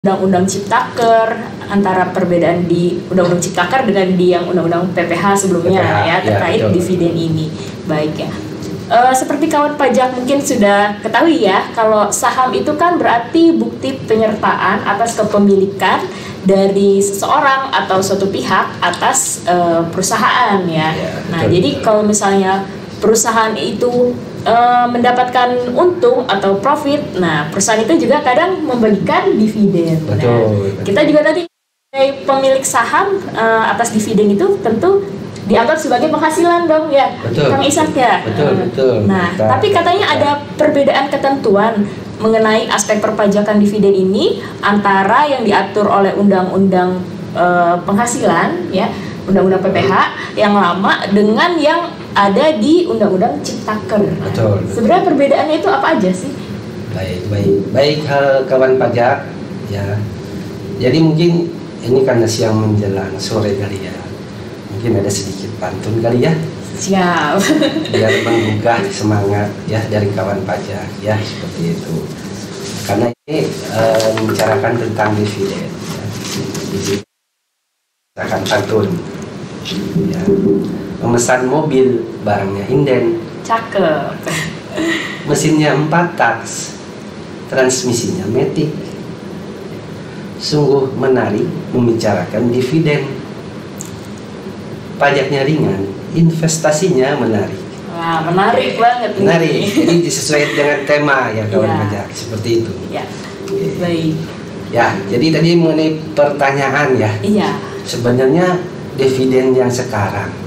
Undang-Undang Ciptaker, antara perbedaan di Undang-Undang Ciptaker dengan di yang Undang-Undang PPH sebelumnya ya terkait dividen ini. Baik ya. Seperti kawan pajak mungkin sudah ketahui ya, kalau saham itu kan berarti bukti penyertaan atas kepemilikan dari seseorang atau suatu pihak atas perusahaan ya. Nah, jadi kalau misalnya perusahaan itu mendapatkan untung atau profit, nah perusahaan itu juga kadang membagikan dividen. Betul. Kita juga nanti sebagai pemilik saham atas dividen itu tentu dianggap sebagai penghasilan dong ya, Kang Ishak ya. Betul. Nah, tapi katanya ada perbedaan ketentuan mengenai aspek perpajakan dividen ini antara yang diatur oleh Undang-Undang Penghasilan ya, Undang-Undang PPH yang lama dengan yang ada di Undang-Undang Ciptaker. Betul. Sebenarnya perbedaannya itu apa aja sih? Baik kawan pajak ya. Jadi mungkin ini karena siang menjelang sore kali ya, mungkin ada sedikit pantun kali ya. Siap. Biar menggugah semangat ya dari kawan pajak ya, seperti itu. Karena ini membicarakan tentang dividen ya. Akan pantun ya. Memesan mobil, barangnya inden, cakep, mesinnya 4 taks, transmisinya matic. Sungguh menarik membicarakan dividen. Pajaknya ringan, investasinya menarik. Wah, menarik banget. Menarik. Jadi disesuaikan dengan tema ya kawan pajak, seperti itu. Ya. Baik. Ya, jadi tadi mengenai pertanyaan ya. Iya. Sebenarnya dividen yang sekarang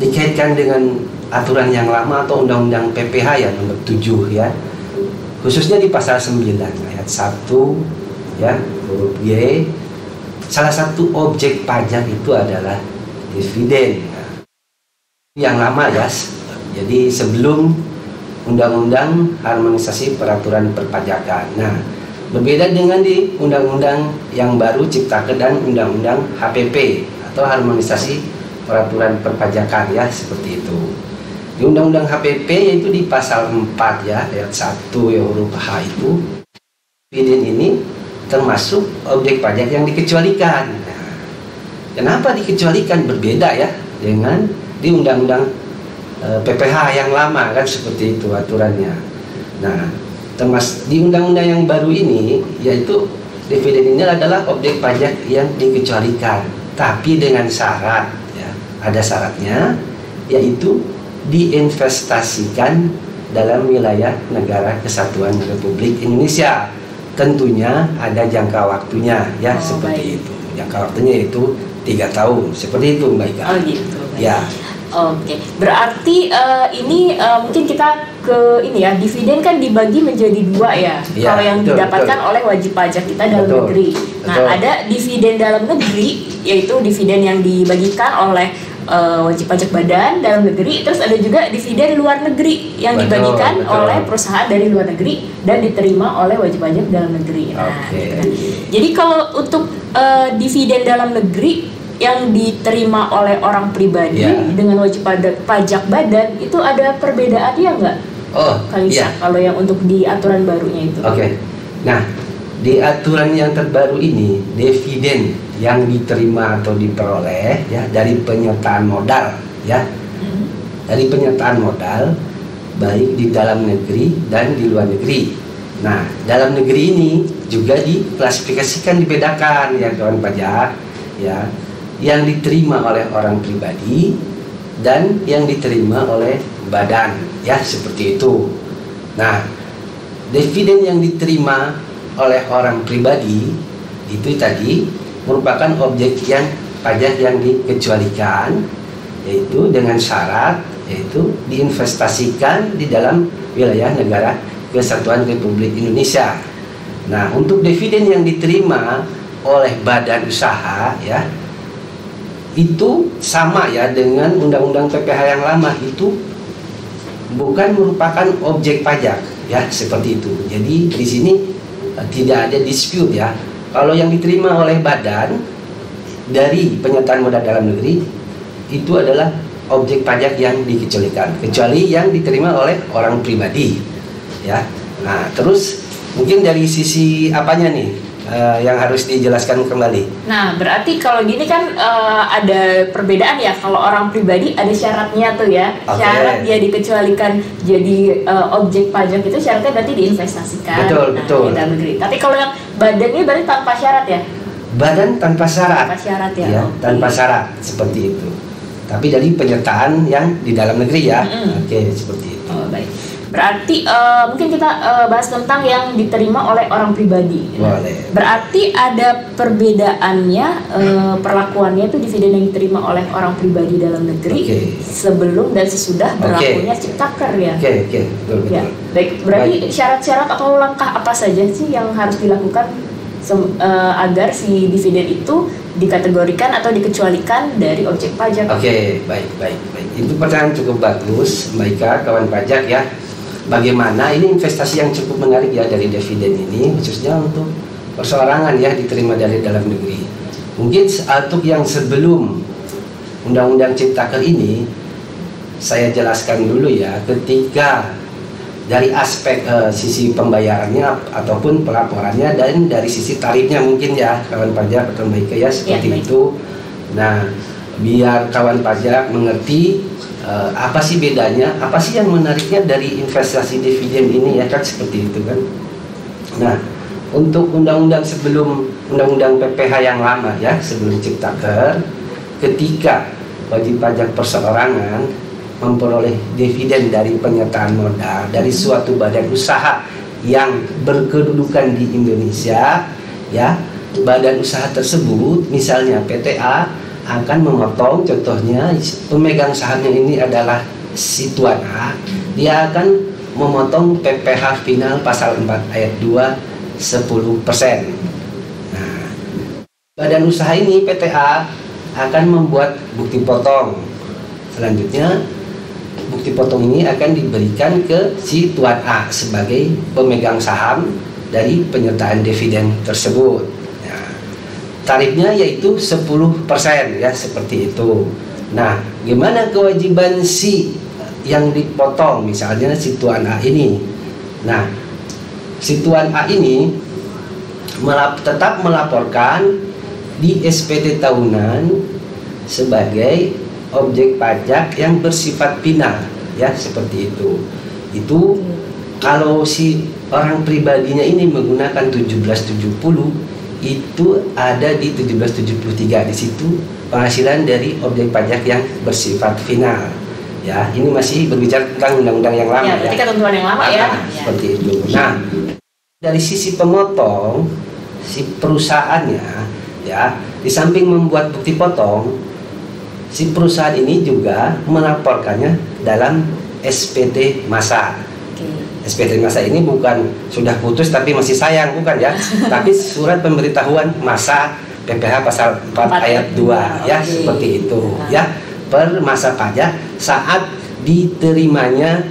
dikaitkan dengan aturan yang lama atau Undang-Undang PPH ya nomor 7 ya, khususnya di pasal 9 ayat 1 ya huruf G, salah satu objek pajak itu adalah dividen. Yang lama ya, jadi sebelum Undang-Undang Harmonisasi Peraturan Perpajakan. Nah, berbeda dengan di Undang-Undang yang baru Ciptaker dan Undang-Undang HPP atau Harmonisasi Peraturan Perpajakan ya, seperti itu. Di Undang-Undang HPP yaitu di pasal 4 ya ayat 1 ya huruf H itu, dividen ini termasuk objek pajak yang dikecualikan. Nah, kenapa dikecualikan? Berbeda ya dengan di Undang-Undang PPH yang lama kan, seperti itu aturannya. Nah, di undang-undang yang baru ini yaitu dividen ini adalah objek pajak yang dikecualikan, tapi dengan syarat ya, ada syaratnya, yaitu diinvestasikan dalam wilayah negara kesatuan Republik Indonesia. Tentunya ada jangka waktunya ya, seperti itu. Jangka waktunya itu 3 tahun, seperti itu Mbak Ika. Oh gitu. Ya. Oke, berarti ini mungkin kita ke ini ya, dividen kan dibagi menjadi 2 ya. Kalau yang didapatkan oleh wajib pajak kita dalam negeri. Nah, ada dividen dalam negeri, yaitu dividen yang dibagikan oleh wajib pajak badan dalam negeri. Terus ada juga dividen luar negeri yang dibagikan oleh perusahaan dari luar negeri dan diterima oleh wajib pajak dalam negeri. Nah, gitu kan. Jadi kalau untuk dividen dalam negeri yang diterima oleh orang pribadi dengan wajib pajak badan itu ada perbedaannya nggak? Oh, kalau yang untuk di aturan barunya itu. Oke. Nah, di aturan yang terbaru ini, dividen yang diterima atau diperoleh ya dari penyertaan modal ya. Dari penyertaan modal baik di dalam negeri dan di luar negeri. Nah, dalam negeri ini juga diklasifikasikan, dibedakan ya kawan pajak ya, yang diterima oleh orang pribadi dan yang diterima oleh badan ya, seperti itu. Nah, dividen yang diterima oleh orang pribadi itu tadi merupakan objek yang pajak yang dikecualikan, yaitu dengan syarat yaitu diinvestasikan di dalam wilayah negara kesatuan Republik Indonesia. Nah, untuk dividen yang diterima oleh badan usaha ya, itu sama ya dengan Undang-Undang PPH yang lama, itu bukan merupakan objek pajak ya, seperti itu. Jadi di sini tidak ada dispute ya. Kalau yang diterima oleh badan dari penyertaan modal dalam negeri itu adalah objek pajak yang dikecualikan, kecuali yang diterima oleh orang pribadi ya. Nah, terus Mungkin dari sisi apanya nih yang harus dijelaskan kembali? Nah, berarti kalau gini kan ada perbedaan ya. Kalau orang pribadi ada syaratnya tuh ya. Syarat dia dikecualikan jadi objek pajak itu syaratnya berarti diinvestasikan. Betul. Di dalam negeri. Tapi kalau yang badan ini berarti tanpa syarat ya? Badan tanpa syarat. Tanpa syarat ya. Ya, tanpa syarat seperti itu. Tapi dari penyertaan yang di dalam negeri ya. Oke, seperti itu. Oh, baik. Berarti mungkin kita bahas tentang yang diterima oleh orang pribadi. Boleh. Berarti ada perbedaannya perlakuannya itu dividen yang diterima oleh orang pribadi dalam negeri sebelum dan sesudah berlakunya Ciptaker ya. Oke, betul. Ya, baik. Berarti syarat-syarat atau langkah apa saja sih yang harus dilakukan agar si dividen itu dikategorikan atau dikecualikan dari objek pajak? Oke, baik. Itu pertanyaan cukup bagus, Mbak Ika, kawan pajak ya. Bagaimana ini investasi yang cukup menarik ya dari dividen ini, khususnya untuk perseorangan ya, diterima dari dalam negeri. Mungkin untuk yang sebelum Undang-Undang Ciptaker ini saya jelaskan dulu ya, ketika dari aspek sisi pembayarannya ataupun pelaporannya dan dari sisi tarifnya mungkin ya kawan pajak atau Mbak Ika ya seperti itu. Nah, biar kawan pajak mengerti apa sih bedanya, apa sih yang menariknya dari investasi dividen ini ya kan, seperti itu kan. Nah, untuk undang-undang sebelum undang-undang PPH yang lama ya, sebelum Ciptaker, ketika wajib pajak perseorangan memperoleh dividen dari penyertaan modal dari suatu badan usaha yang berkedudukan di Indonesia ya, badan usaha tersebut misalnya PTA akan memotong, contohnya pemegang sahamnya ini adalah si tuan A, dia akan memotong PPH final pasal 4 ayat 2 10%. Nah, badan usaha ini PTA akan membuat bukti potong. Selanjutnya bukti potong ini akan diberikan ke si tuan A sebagai pemegang saham dari penyertaan dividen tersebut. Tarifnya yaitu 10% ya, seperti itu. Nah, gimana kewajiban si yang dipotong, misalnya si tuan A ini? Nah, si tuan A ini tetap melaporkan di SPT tahunan sebagai objek pajak yang bersifat final ya, seperti itu. Itu kalau si orang pribadinya ini menggunakan 1770 itu ada di 1773, di situ penghasilan dari objek pajak yang bersifat final ya. Ini masih berbicara tentang undang-undang yang lama ya, ketentuan yang lama ya. Seperti itu. Nah, dari sisi pemotong, si perusahaannya ya, di samping membuat bukti potong, si perusahaan ini juga melaporkannya dalam SPT masa. SPT masa ini bukan sudah putus tapi masih sayang, bukan ya, tapi surat pemberitahuan masa PPH pasal 4 ayat 2 ya, seperti itu ya, per masa pajak saat diterimanya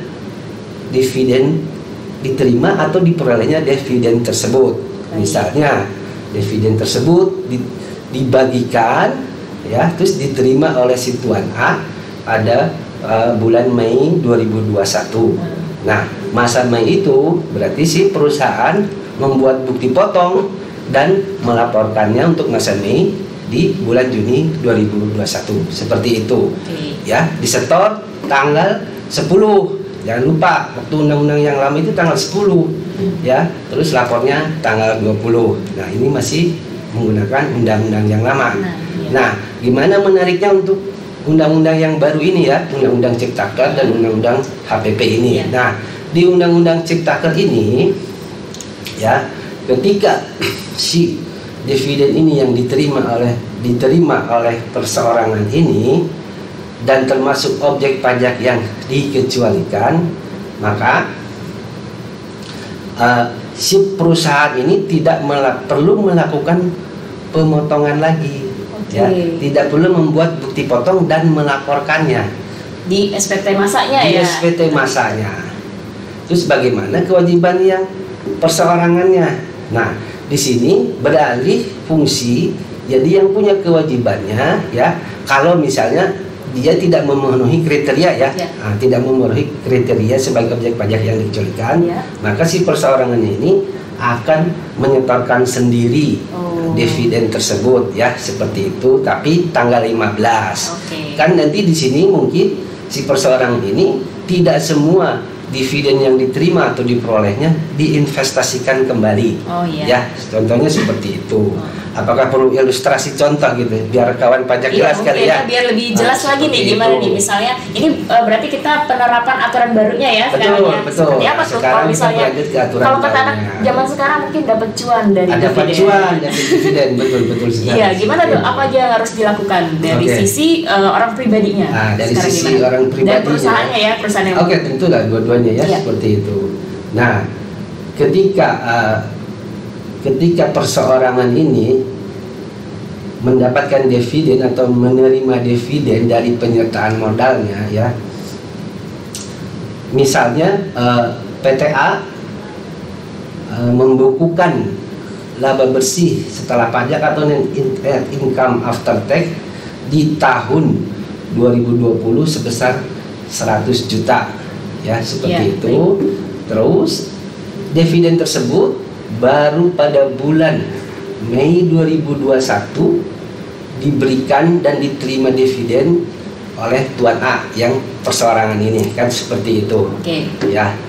dividen, diterima atau diperolehnya dividen tersebut. Misalnya dividen tersebut dibagikan ya, terus diterima oleh si tuan A pada bulan Mei 2021. Nah, masa Mei itu berarti si perusahaan membuat bukti potong dan melaporkannya untuk masa Mei di bulan Juni 2021. Seperti itu. Ya, disetor tanggal 10. Jangan lupa, waktu undang-undang yang lama itu tanggal 10. Ya, terus lapornya tanggal 20. Nah, ini masih menggunakan undang-undang yang lama. Nah, gimana menariknya untuk undang-undang yang baru ini ya, undang-undang Ciptaker dan undang-undang HPP ini. Nah, di undang-undang Ciptaker ini ya, ketika si dividen ini yang diterima oleh perseorangan ini dan termasuk objek pajak yang dikecualikan, maka si perusahaan ini tidak perlu melakukan pemotongan lagi. Ya, tidak perlu membuat bukti potong dan melaporkannya di SPT masanya di ya. SPT masanya. Terus bagaimana kewajiban yang perseorangannya? Nah, di sini beralih fungsi, jadi yang punya kewajibannya ya, kalau misalnya dia tidak memenuhi kriteria ya, nah, tidak memenuhi kriteria sebagai objek pajak yang dikecualikan, maka si perseorangannya ini akan menyetorkan sendiri dividen tersebut ya, seperti itu, tapi tanggal 15. Kan nanti di sini mungkin si perseorangan ini tidak semua dividen yang diterima atau diperolehnya diinvestasikan kembali. Ya, contohnya seperti itu. Apakah perlu ilustrasi contoh gitu biar kawan pajak jelas kali ya? Biar lebih jelas lagi nih gimana nih misalnya ini berarti kita penerapan aturan barunya ya sekarang ya. Seperti apa tuh kalau misalnya kalau kata anak zaman sekarang mungkin dapat cuan dari dividen. Dapat cuan dari dividen, betul sekali. Iya, gimana tuh? Apa aja yang harus dilakukan dari sisi orang pribadinya? Dari sisi orang pribadinya. Dan perusahaannya ya, perusahaan yang tentu lah dua-duanya ya, seperti itu. Nah, ketika perseorangan ini mendapatkan dividen atau menerima dividen dari penyertaan modalnya ya, misalnya PTA membukukan laba bersih setelah pajak atau net income after tax di tahun 2020 sebesar 100 juta ya, seperti itu. Terus dividen tersebut baru pada bulan Mei 2021 diberikan dan diterima dividen oleh Tuan A yang perseorangan ini, kan seperti itu. Ya.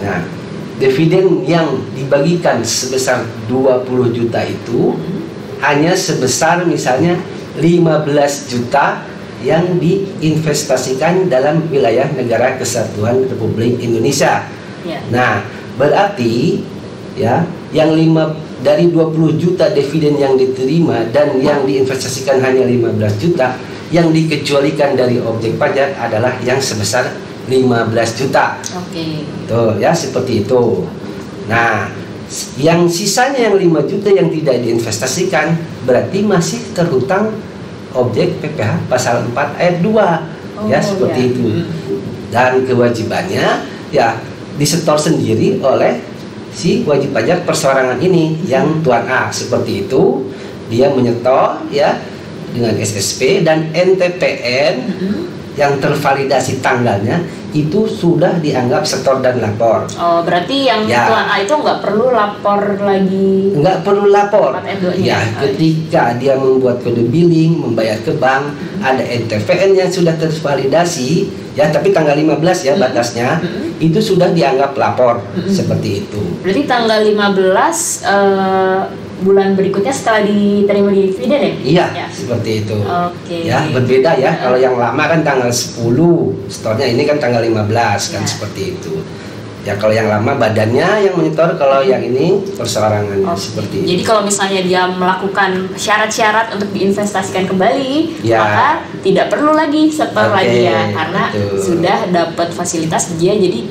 Nah, dividen yang dibagikan sebesar 20 juta itu hanya sebesar misalnya 15 juta yang diinvestasikan dalam wilayah Negara Kesatuan Republik Indonesia. Nah, berarti ya, yang dari 20 juta dividen yang diterima dan yang diinvestasikan hanya 15 juta, yang dikecualikan dari objek pajak adalah yang sebesar 15 juta. Tuh ya, seperti itu. Nah, yang sisanya yang 5 juta yang tidak diinvestasikan berarti masih terhutang objek PPh pasal 4 ayat 2 ya, seperti itu. Dan kewajibannya ya disetor sendiri oleh si wajib pajak perseorangan ini yang Tuan A, seperti itu. Dia menyetor ya dengan SSP dan NTPN yang tervalidasi tanggalnya itu sudah dianggap setor dan lapor. Berarti yang Tuan A itu nggak perlu lapor lagi? Nggak perlu lapor. Ya, ketika dia membuat kode billing, membayar ke bank, ada NTPN yang sudah tervalidasi ya, tapi tanggal 15 ya batasnya, itu sudah dianggap lapor, seperti itu. Berarti tanggal 15 bulan berikutnya setelah diterima dividen ya? Iya, seperti itu. Ya, berbeda ya. Kalau yang lama kan tanggal 10 setornya, ini kan tanggal 15 kan, seperti itu. Ya, kalau yang lama badannya yang menyetor, kalau yang ini perseorangan, seperti itu. Jadi kalau misalnya dia melakukan syarat-syarat untuk diinvestasikan kembali, maka tidak perlu lagi setor lagi ya, karena sudah dapat fasilitas dia, jadi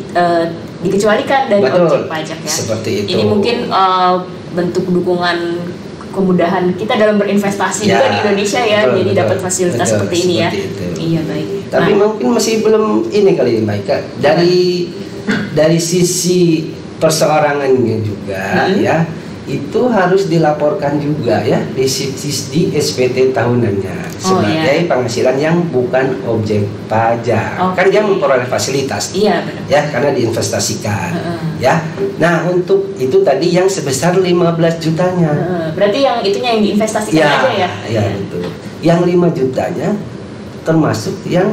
dikecualikan dari objek pajak ya. Seperti itu. Ini mungkin bentuk dukungan kemudahan kita dalam berinvestasi juga di Indonesia ya, jadi dapat fasilitas seperti ini ya. Iya, baik. Tapi mungkin masih belum ini kali Mbak Ika, dari sisi perseorangannya juga ya, itu harus dilaporkan juga ya di SPT tahunannya sebagai penghasilan yang bukan objek pajak. Kan dia memperoleh fasilitas ya, karena diinvestasikan ya. Nah, untuk itu tadi yang sebesar 15 jutanya. Berarti yang itunya yang diinvestasikan aja ya? Ya, betul. Yang 5 jutanya termasuk yang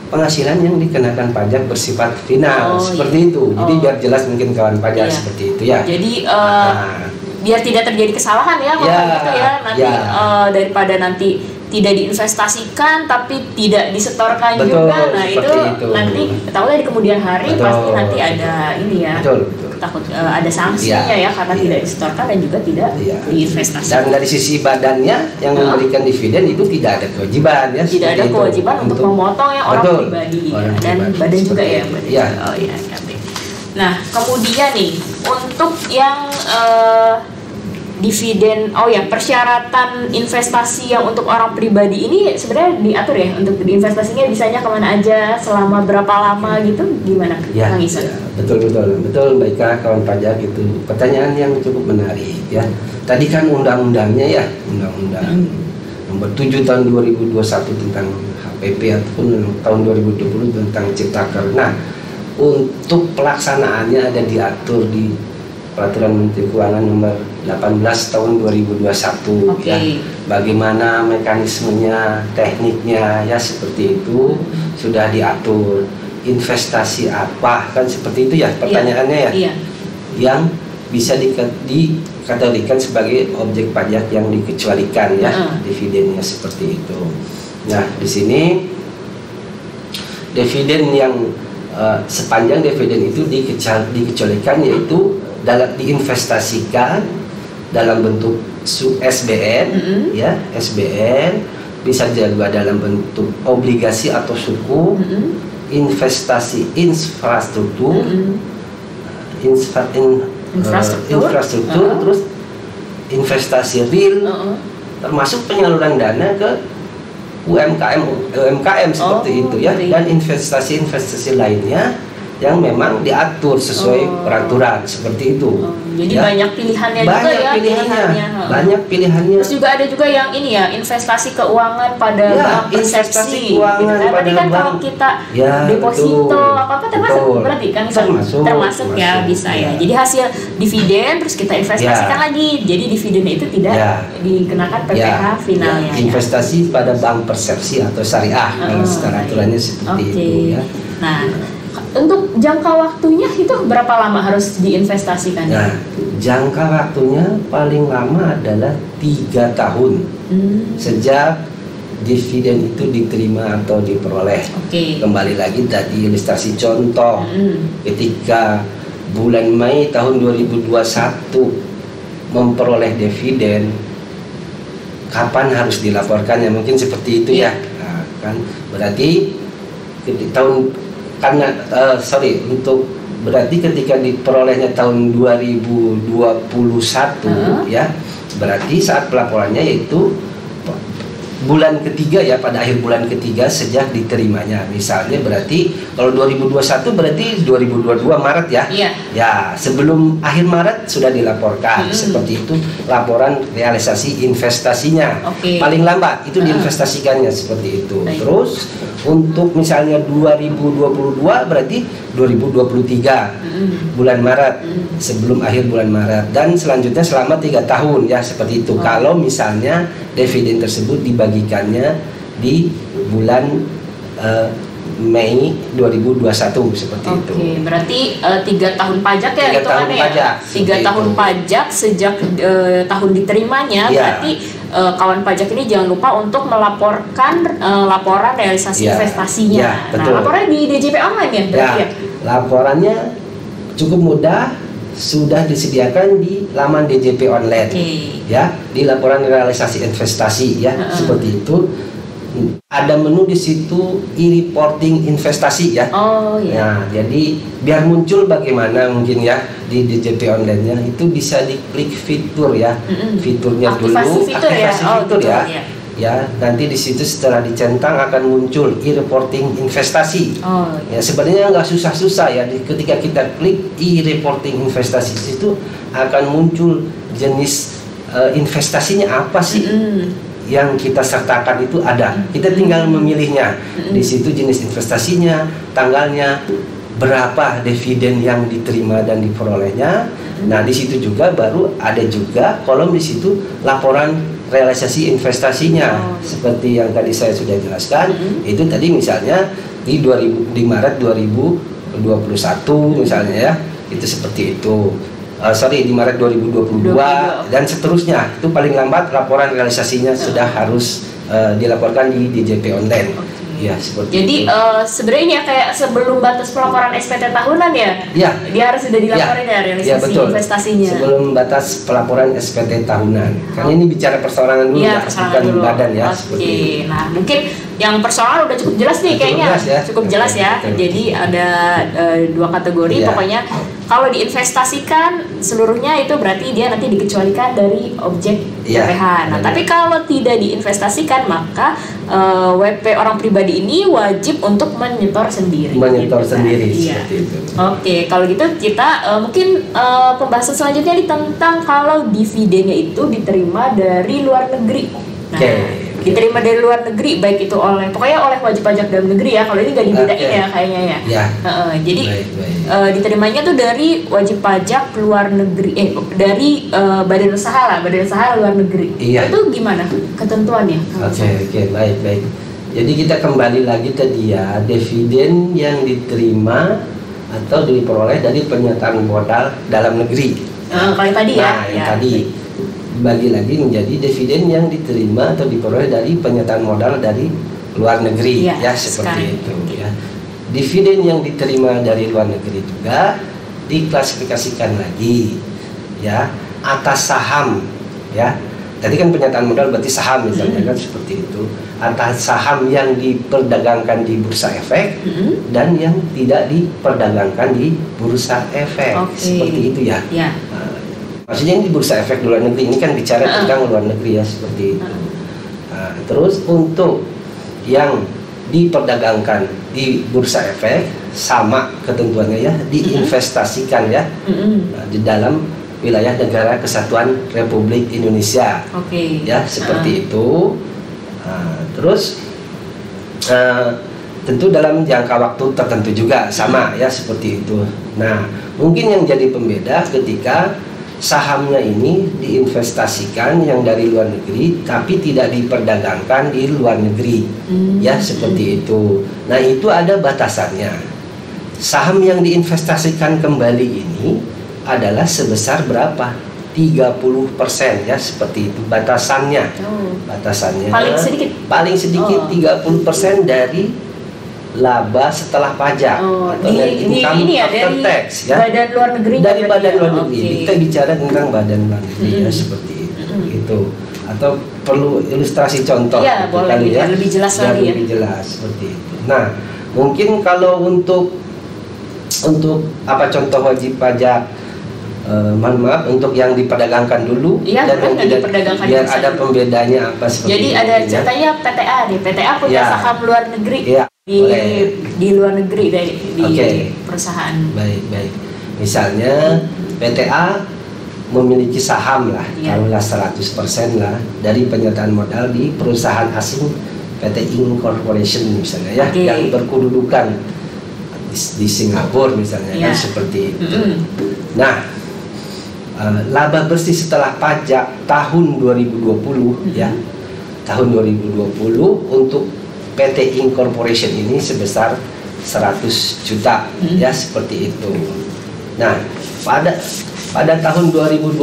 penghasilan yang dikenakan pajak bersifat final, seperti itu. Jadi biar jelas mungkin kawan pajak seperti itu ya. Jadi biar tidak terjadi kesalahan ya, gitu ya nanti daripada nanti tidak diinvestasikan tapi tidak disetorkan juga. Nah, itu nanti tahulah di kemudian hari pasti nanti ada ini ya. Takut ada sanksinya ya karena tidak disetorkan dan juga tidak diinvestasikan. Dan dari sisi badannya yang memberikan dividen itu tidak ada kewajiban ya. Tidak ada kewajiban untuk memotong yang orang pribadi dan badan juga ya. Nah, kemudian nih untuk yang dividen, persyaratan investasi yang untuk orang pribadi ini sebenarnya diatur ya, untuk diinvestasinya bisanya kemana aja, selama berapa lama gitu, gimana? Ya, betul Mbak Ika, kawan pajak itu pertanyaan yang cukup menarik ya. Tadi kan undang-undangnya ya, undang-undang nomor 7 tahun 2021 tentang HPP ataupun tahun 2020 tentang Ciptaker. Nah, untuk pelaksanaannya ada diatur di Peraturan Menteri Keuangan nomor 18 tahun 2021 ya. Bagaimana mekanismenya, tekniknya ya seperti itu sudah diatur. Investasi apa kan seperti itu ya pertanyaannya ya. Yang bisa dikategorikan sebagai objek pajak yang dikecualikan ya, dividennya seperti itu. Nah, di sini dividen yang sepanjang dividen itu dikecualikan yaitu diinvestasikan dalam bentuk SBN ya, SBN bisa juga dalam bentuk obligasi atau suku, investasi infrastruktur, infrastruktur, terus investasi real, termasuk penyaluran dana ke UMKM seperti itu ya, dan investasi lainnya yang memang diatur sesuai peraturan seperti itu. Jadi ya. Banyak pilihannya banyak juga ya. Banyak pilihannya. Terus juga ada juga yang ini ya, investasi keuangan pada bank persepsi. Keuangan gitu. Tadi kan kalau kita deposito apa termasuk berarti kan termasuk ya bisa ya. Jadi hasil dividen terus kita investasikan lagi. Jadi dividennya itu tidak dikenakan PPh finalnya. Investasi pada bank persepsi atau syariah kalau secara aturannya seperti itu ya. Nah, untuk jangka waktunya itu berapa lama harus diinvestasikan? Nah, jangka waktunya paling lama adalah 3 tahun sejak dividen itu diterima atau diperoleh. Kembali lagi tadi ilustrasi contoh ketika bulan Mei tahun 2021 memperoleh dividen, kapan harus dilaporkannya? Mungkin seperti itu ya. Nah, kan berarti berarti ketika diperolehnya tahun 2021 ya, berarti saat pelaporannya yaitu bulan ketiga ya, pada akhir bulan ketiga sejak diterimanya. Misalnya berarti kalau 2021 berarti 2022 Maret ya. Ya, sebelum akhir Maret sudah dilaporkan. Seperti itu laporan realisasi investasinya. Paling lambat itu diinvestasikannya seperti itu. Terus untuk misalnya 2022 berarti 2023 bulan Maret sebelum akhir bulan Maret, dan selanjutnya selama 3 tahun ya seperti itu. Kalau misalnya dividen tersebut dibagikannya di bulan Mei 2021 seperti itu. Berarti 3 tahun pajak ya hitungannya ya. 3 tahun pajak sejak tahun diterimanya. Berarti kawan pajak ini jangan lupa untuk melaporkan laporan realisasi investasinya. Nah, laporannya di DJP online ya berarti ya. Laporannya cukup mudah, sudah disediakan di laman DJP online ya, di laporan realisasi investasi ya seperti itu. Ada menu di situ e-reporting investasi ya. Nah, jadi biar muncul bagaimana mungkin ya di DJP online-nya itu bisa diklik fitur ya. Fiturnya aktivasi fitur ya. Ya, nanti di situ setelah dicentang akan muncul e-reporting investasi. Ya, sebenarnya nggak susah-susah ya. Ketika kita klik e-reporting investasi itu akan muncul jenis investasinya apa sih yang kita sertakan itu ada. Kita tinggal memilihnya. Di situ jenis investasinya, tanggalnya, berapa dividen yang diterima dan diperolehnya. Nah, di situ juga baru ada juga kolom di situ laporan realisasi investasinya. Seperti yang tadi saya sudah jelaskan, itu tadi misalnya di Maret 2021 misalnya ya. Itu seperti itu. Di Maret 2022 dan seterusnya. Itu paling lambat laporan realisasinya sudah harus dilaporkan di DJP online. Ya, seperti jadi sebenarnya kayak sebelum batas pelaporan SPT tahunan ya. Dia harus sudah dilaporin ya realisasi investasinya. Sebelum batas pelaporan SPT tahunan. Karena ini bicara persorangan dulu ya, bukan badan ya. Nah, mungkin yang persoalan udah cukup jelas nih kayaknya. Cukup jelas ya. Jadi ada 2 kategori pokoknya. Kalau diinvestasikan seluruhnya itu berarti dia nanti dikecualikan dari objek PPh. Nah, tapi kalau tidak diinvestasikan maka WP orang pribadi ini wajib untuk menyetor sendiri. Seperti itu. Kalau gitu kita mungkin pembahasan selanjutnya tentang kalau dividennya itu diterima dari luar negeri. Nah, diterima dari luar negeri, baik itu pokoknya oleh wajib pajak dalam negeri ya. Kalau ini nggak dibedain ya kayaknya ya. Jadi diterimanya tuh dari wajib pajak luar negeri, dari badan usaha luar negeri. Itu gimana ketentuannya? Oke, baik. Jadi kita kembali lagi tadi ya, dividen yang diterima atau diperoleh dari penyertaan modal dalam negeri. Kalau tadi yang tadi bagi lagi menjadi dividen yang diterima atau diperoleh dari penyertaan modal dari luar negeri seperti itu ya. Dividen yang diterima dari luar negeri juga diklasifikasikan lagi ya atas saham ya. Tadi kan penyertaan modal berarti saham misalnya kan seperti itu. Atas saham yang diperdagangkan di bursa efek dan yang tidak diperdagangkan di bursa efek. Seperti itu ya. Maksudnya di bursa efek luar negeri ini kan bicara tentang luar negeri ya seperti itu. Terus untuk yang diperdagangkan di bursa efek sama ketentuannya ya, diinvestasikan ya di dalam wilayah negara kesatuan Republik Indonesia. Ya seperti itu. Terus tentu dalam jangka waktu tertentu juga sama ya seperti itu. Nah mungkin yang jadi pembeda ketika sahamnya ini diinvestasikan yang dari luar negeri tapi tidak diperdagangkan di luar negeri ya seperti itu. Nah itu ada batasannya. Saham yang diinvestasikan kembali ini adalah sebesar berapa? 30% ya seperti itu batasannya. Batasannya paling sedikit 30% dari laba setelah pajak atau income after tax ya. Badan luar negeri dari badan luar negeri. Kita bicara tentang badan luar negeri ya seperti itu. Atau perlu ilustrasi contoh boleh ya, lebih jelas lagi lebih jelas seperti itu. Nah mungkin kalau untuk apa contoh wajib pajak, mohon maaf untuk yang diperdagangkan dulu dan yang tidak diperdagangkan biar ada pembedanya apa seperti jadi itu, ada ceritanya PTA nih, PTA punya saham luar negeri di luar negeri di perusahaan. Baik. Misalnya PTA memiliki saham lah, taruhlah 100% lah dari penyertaan modal di perusahaan asing PT Incorporation misalnya ya, yang berkedudukan di Singapura misalnya kan seperti itu. Nah laba bersih setelah pajak tahun 2020 ya, tahun 2020 untuk PT Incorporation ini sebesar 100 juta ya seperti itu. Nah pada tahun 2021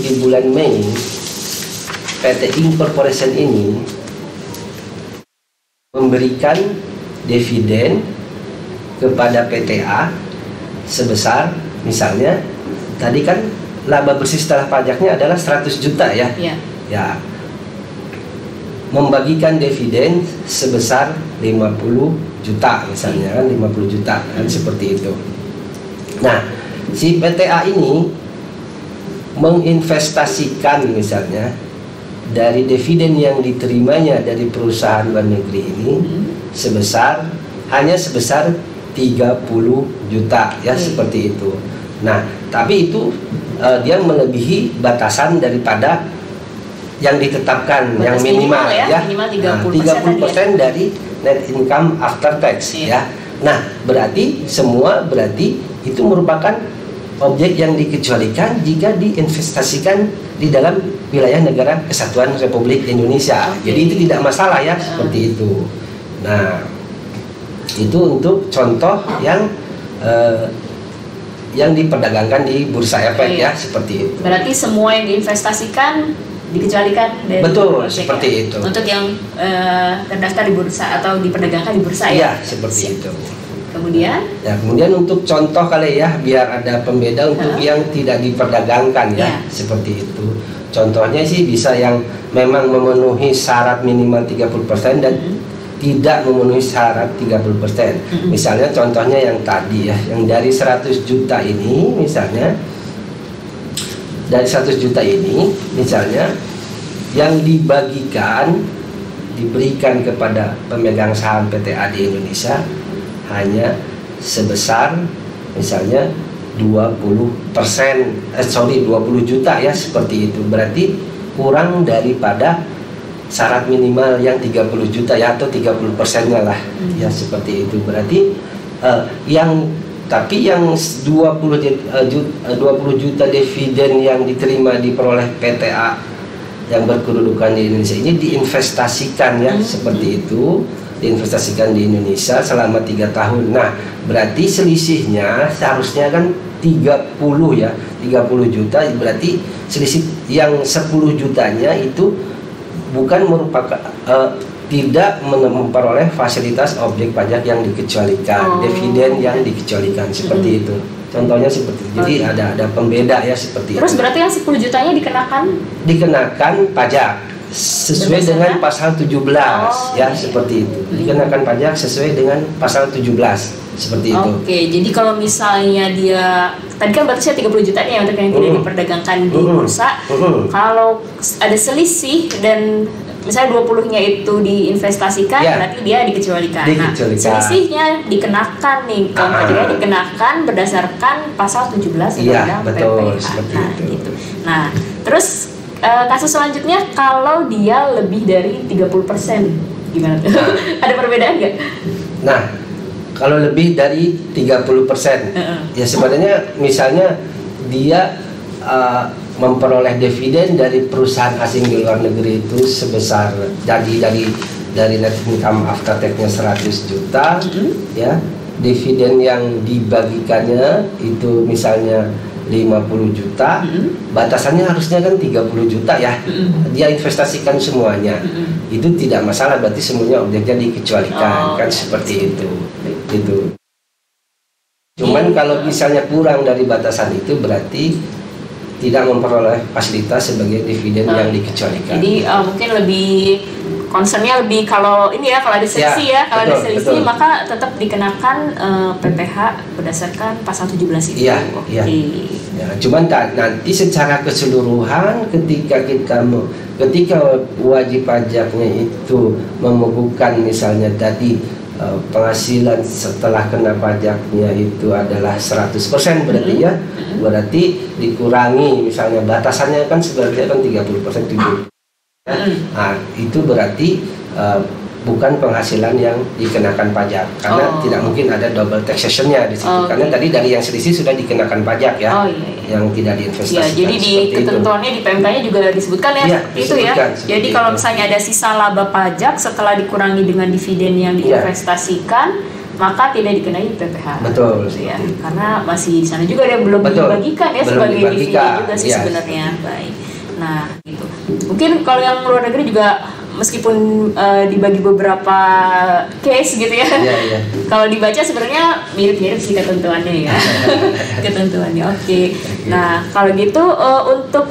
di bulan Mei PT Incorporation ini memberikan dividen kepada PTA sebesar misalnya tadi kan laba bersih setelah pajaknya adalah 100 juta ya. Ya. Membagikan dividen sebesar 50 juta misalnya kan 50 juta kan seperti itu. Nah, si PTA ini menginvestasikan misalnya dari dividen yang diterimanya dari perusahaan luar negeri ini hanya sebesar 30 juta ya seperti itu. Nah, tapi itu dia melebihi batasan daripada yang ditetapkan yang minimal ya, minimal 30% dari net income after tax ya. Nah, berarti itu merupakan objek yang dikecualikan jika diinvestasikan di dalam wilayah negara kesatuan Republik Indonesia. Jadi itu tidak masalah ya seperti itu. Nah, itu untuk contoh yang diperdagangkan di bursa efek ya seperti itu. Berarti semua yang diinvestasikan dikecualikan dari betul seperti itu. Untuk yang terdaftar di bursa atau diperdagangkan di bursa ya. Seperti itu. Kemudian untuk contoh kali ya biar ada pembeda untuk yang tidak diperdagangkan ya seperti itu. Contohnya sih bisa yang memang memenuhi syarat minimal 30% dan tidak memenuhi syarat 30%. Misalnya contohnya yang tadi ya, yang dari 100 juta ini misalnya, dari 100 juta ini misalnya yang diberikan kepada pemegang saham PTA di Indonesia hanya sebesar misalnya 20 juta ya seperti itu. Berarti kurang daripada syarat minimal yang 30 juta ya, atau 30%-nya lah. Ya seperti itu. Berarti tapi yang 20 juta dividen yang diterima diperoleh PTA yang berkedudukan di Indonesia ini diinvestasikan ya, seperti itu, diinvestasikan di Indonesia selama 3 tahun. Nah, berarti selisihnya seharusnya kan 30 ya, 30 juta, berarti selisih yang 10 jutanya itu bukan merupakan tidak memperoleh fasilitas objek pajak yang dikecualikan, dividen yang dikecualikan, seperti itu. Contohnya seperti itu. Jadi ada pembeda ya, seperti Terus itu. berarti yang 10 jutanya dikenakan pajak sesuai dengan pasal 17 ya, seperti itu. Dikenakan pajak sesuai dengan pasal 17 seperti itu. Oke, jadi kalau misalnya dia tadi kan batasnya 30 juta nih untuk yang tidak diperdagangkan di bursa. Kalau ada selisih dan misalnya 20-nya itu diinvestasikan, berarti dia dikecualikan. Nah, selisihnya dikenakan nih, kalau pajaknya dikenakan berdasarkan pasal 17 Undang-Undang PPH. Nah, gitu. Nah, terus kasus selanjutnya kalau dia lebih dari 30%, gimana tuh? Ada perbedaan nggak? Nah, kalau lebih dari 30%, ya sebenarnya misalnya dia memperoleh dividen dari perusahaan asing di luar negeri itu sebesar dari net income after tax-nya 100 juta, ya, dividen yang dibagikannya itu misalnya 50 juta, batasannya harusnya kan 30 juta ya, dia investasikan semuanya, itu tidak masalah, berarti semuanya objeknya dikecualikan, kan seperti itu, gitu. Cuman kalau misalnya kurang dari batasan itu berarti tidak memperoleh fasilitas sebagai dividen yang dikecualikan. Jadi mungkin lebih concernnya lebih kalau ini ya, kalau ada selisih kalau ada selisih maka tetap dikenakan PPH berdasarkan pasal 17 itu. Iya. Ya, cuman nanti secara keseluruhan ketika wajib pajaknya itu membukukan misalnya tadi penghasilan setelah kena pajaknya itu adalah 100% berarti ya, berarti dikurangi misalnya batasannya kan sebenarnya kan 30% 7. Nah, itu berarti bukan penghasilan yang dikenakan pajak, karena tidak mungkin ada double taxation-nya di situ, karena tadi dari yang selisih sudah dikenakan pajak ya, yang tidak diinvestasikan. Ya, jadi di ketentuannya di PMK-nya juga disebutkan ya, itu ya. Jadi kalau misalnya ada sisa laba pajak setelah dikurangi dengan dividen yang diinvestasikan, maka tidak dikenai PPH. Betul. Gitu ya. Karena masih di sana juga dia belum dibagikan ya, sebagai dividen juga sih sebenarnya. Baik. Nah, gitu. Mungkin kalau yang luar negeri juga meskipun dibagi beberapa case gitu ya, kalau dibaca sebenarnya mirip-mirip sih ketentuannya ya. Ketentuannya oke. Nah kalau gitu untuk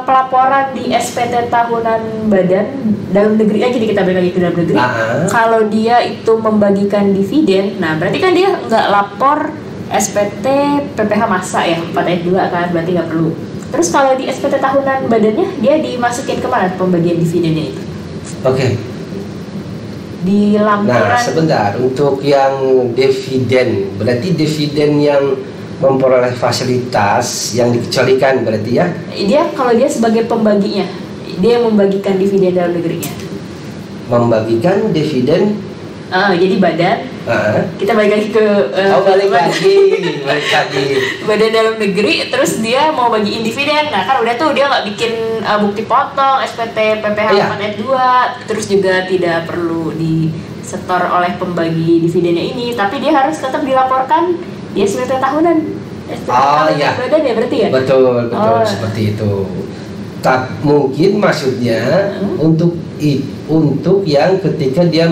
pelaporan di SPT tahunan badan dalam negeri aja, kita balik lagi ke dalam negeri. Kalau dia itu membagikan dividen, nah berarti kan dia nggak lapor SPT PPH masa ya 4/2 kan, berarti nggak perlu. Terus kalau di SPT tahunan badannya dia dimasukin kemana pembagian dividennya itu? Oke. Di lampiran. Nah, sebentar, untuk yang dividen, berarti dividen yang memperoleh fasilitas yang dikecualikan berarti ya? Dia kalau dia sebagai pembaginya, dia membagikan dividen dalam negerinya. Membagikan dividen? Jadi badan. Kita balik lagi ke balik lagi. Badan dalam negeri, terus dia mau bagiin dividen. Nah kan udah tuh dia nggak bikin bukti potong SPT PPH 4/2, terus juga tidak perlu disetor oleh pembagi dividennya ini, tapi dia harus tetap dilaporkan di SPT tahunan. SPT tahunan badan ya berarti ya? Betul seperti itu. Mungkin maksudnya untuk yang ketika dia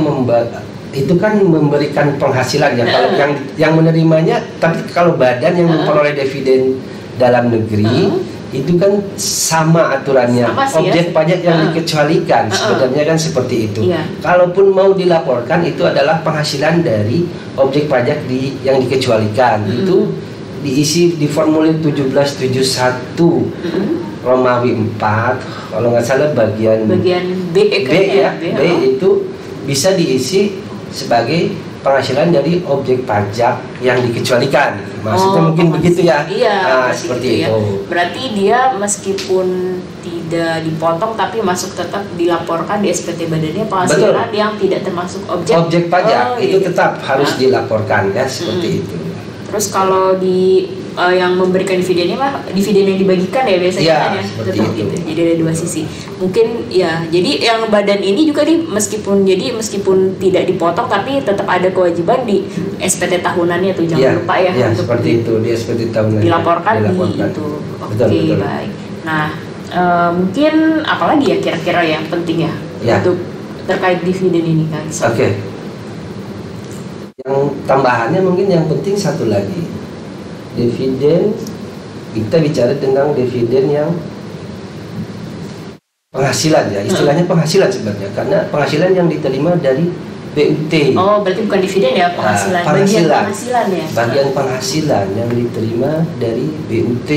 itu kan memberikan penghasilan ya, kalau yang menerimanya, tapi kalau badan yang memperoleh dividen dalam negeri itu kan sama aturannya, objek pajak yang dikecualikan sebenarnya kan seperti itu. Kalaupun mau dilaporkan itu adalah penghasilan dari objek pajak yang dikecualikan, itu diisi di formulir 1771 Romawi 4 kalau nggak salah bagian B ya, B itu bisa diisi sebagai penghasilan dari objek pajak yang dikecualikan. Maksudnya mungkin begitu ya. Iya, seperti gitu itu. Ya. Berarti dia meskipun tidak dipotong tapi masuk tetap dilaporkan di SPT badannya penghasilan yang tidak termasuk objek pajak itu tetap harus dilaporkan ya, seperti itu. Terus kalau di yang memberikan dividennya mah dividen yang dibagikan ya biasanya kan ya, tetap itu. Gitu. Jadi ada dua sisi. Mungkin ya, jadi yang badan ini juga nih meskipun tidak dipotong tapi tetap ada kewajiban di SPT tahunannya tuh, jangan lupa ya, untuk seperti itu di SPT tahunan dilaporkan. Di itu. Oke, baik. Nah, mungkin apalagi ya kira-kira yang penting ya untuk terkait dividen ini kan. Oke. Yang tambahannya mungkin yang penting satu lagi. Dividen, kita bicara tentang dividen yang penghasilan ya, istilahnya penghasilan sebenarnya, karena penghasilan yang diterima dari BUT. Oh, berarti bukan dividen ya, penghasilan. Bagian penghasilan ya. Bagian penghasilan yang diterima dari BUT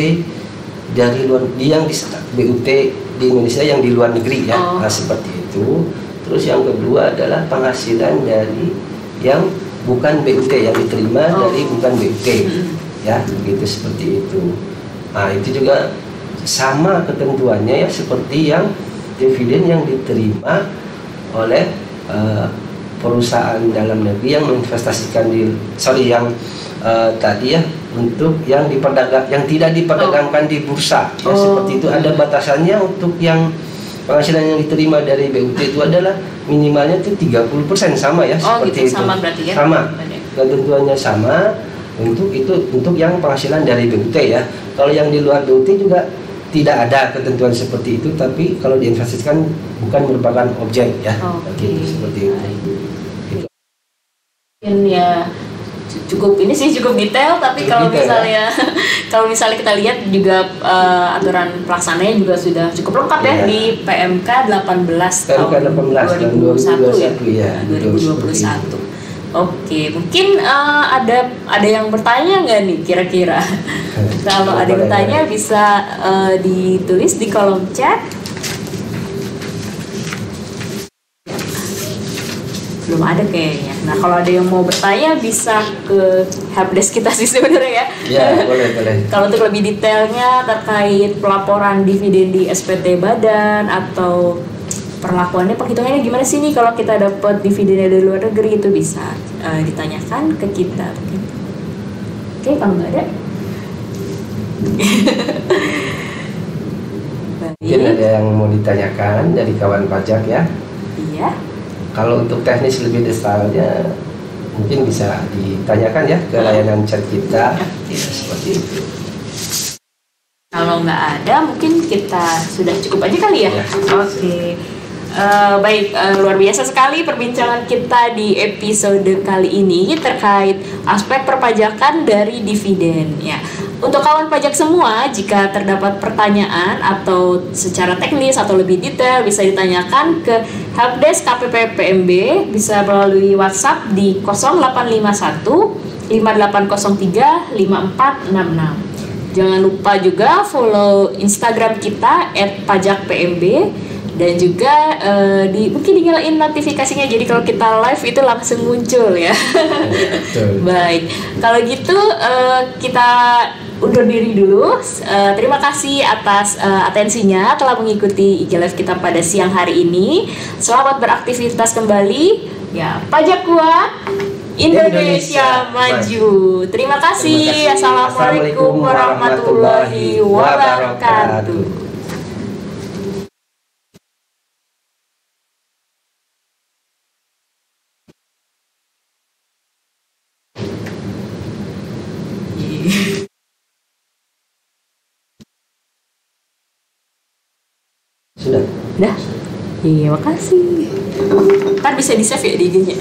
dari luar, yang di BUT di Indonesia yang di luar negeri ya. Nah, seperti itu. Terus yang kedua adalah penghasilan dari yang bukan BUT, yang diterima dari bukan BUT. Ya, begitu, seperti itu. Nah, itu juga sama ketentuannya ya, seperti yang dividen yang diterima oleh perusahaan dalam negeri yang menginvestasikan tadi ya, untuk yang tidak diperdagangkan di bursa ya, seperti itu. Ada batasannya untuk yang penghasilan yang diterima dari BUT itu adalah minimalnya itu 30%, sama ya, seperti gitu, itu. Sama berarti ya. Sama. Ketentuannya sama. Untuk yang penghasilan dari BUT ya. Kalau yang di luar BUT juga tidak ada ketentuan seperti itu, tapi kalau diinvestasikan bukan merupakan objek ya. Seperti itu. Mungkin ya cukup detail, tapi kalau misalnya kita lihat juga aturan pelaksananya juga sudah cukup lengkap ya di PMK 18 tahun 2021 ya. 2021. Oke, mungkin ada yang bertanya nggak nih kira-kira? Kalau ada yang bertanya bisa ditulis di kolom chat. Belum ada kayaknya. Nah, kalau ada yang mau bertanya bisa ke helpdesk kita sih sebenarnya ya. Ya, boleh. Kalau untuk lebih detailnya terkait pelaporan dividen di SPT badan atau perlakuannya, penghitungannya gimana sih nih kalau kita dapat dividen dari luar negeri, itu bisa ditanyakan ke kita. Oke, kalau nggak ada mungkin ada yang mau ditanyakan dari kawan pajak ya. Iya. Kalau untuk teknis lebih detailnya mungkin bisa ditanyakan ya ke layanan chat kita. Seperti itu. Kalau nggak ada mungkin kita sudah cukup aja kali ya. Oke. Baik, luar biasa sekali perbincangan kita di episode kali ini terkait aspek perpajakan dari dividen ya. Untuk kawan pajak semua, jika terdapat pertanyaan atau secara teknis atau lebih detail bisa ditanyakan ke helpdesk KPP PMB, bisa melalui WhatsApp di 0851 5803 5466. Jangan lupa juga follow Instagram kita @pajakpmb. Dan juga mungkin dinyalain notifikasinya, jadi kalau kita live itu langsung muncul ya. Baik, kalau gitu kita undur diri dulu. Terima kasih atas atensinya telah mengikuti IG Live kita pada siang hari ini. Selamat beraktivitas kembali. Ya, pajak kuat, Indonesia maju. Terima kasih. Assalamualaikum warahmatullahi wabarakatuh. Sudah. Iya, makasih. Ntar bisa di-save ya di IG-nya.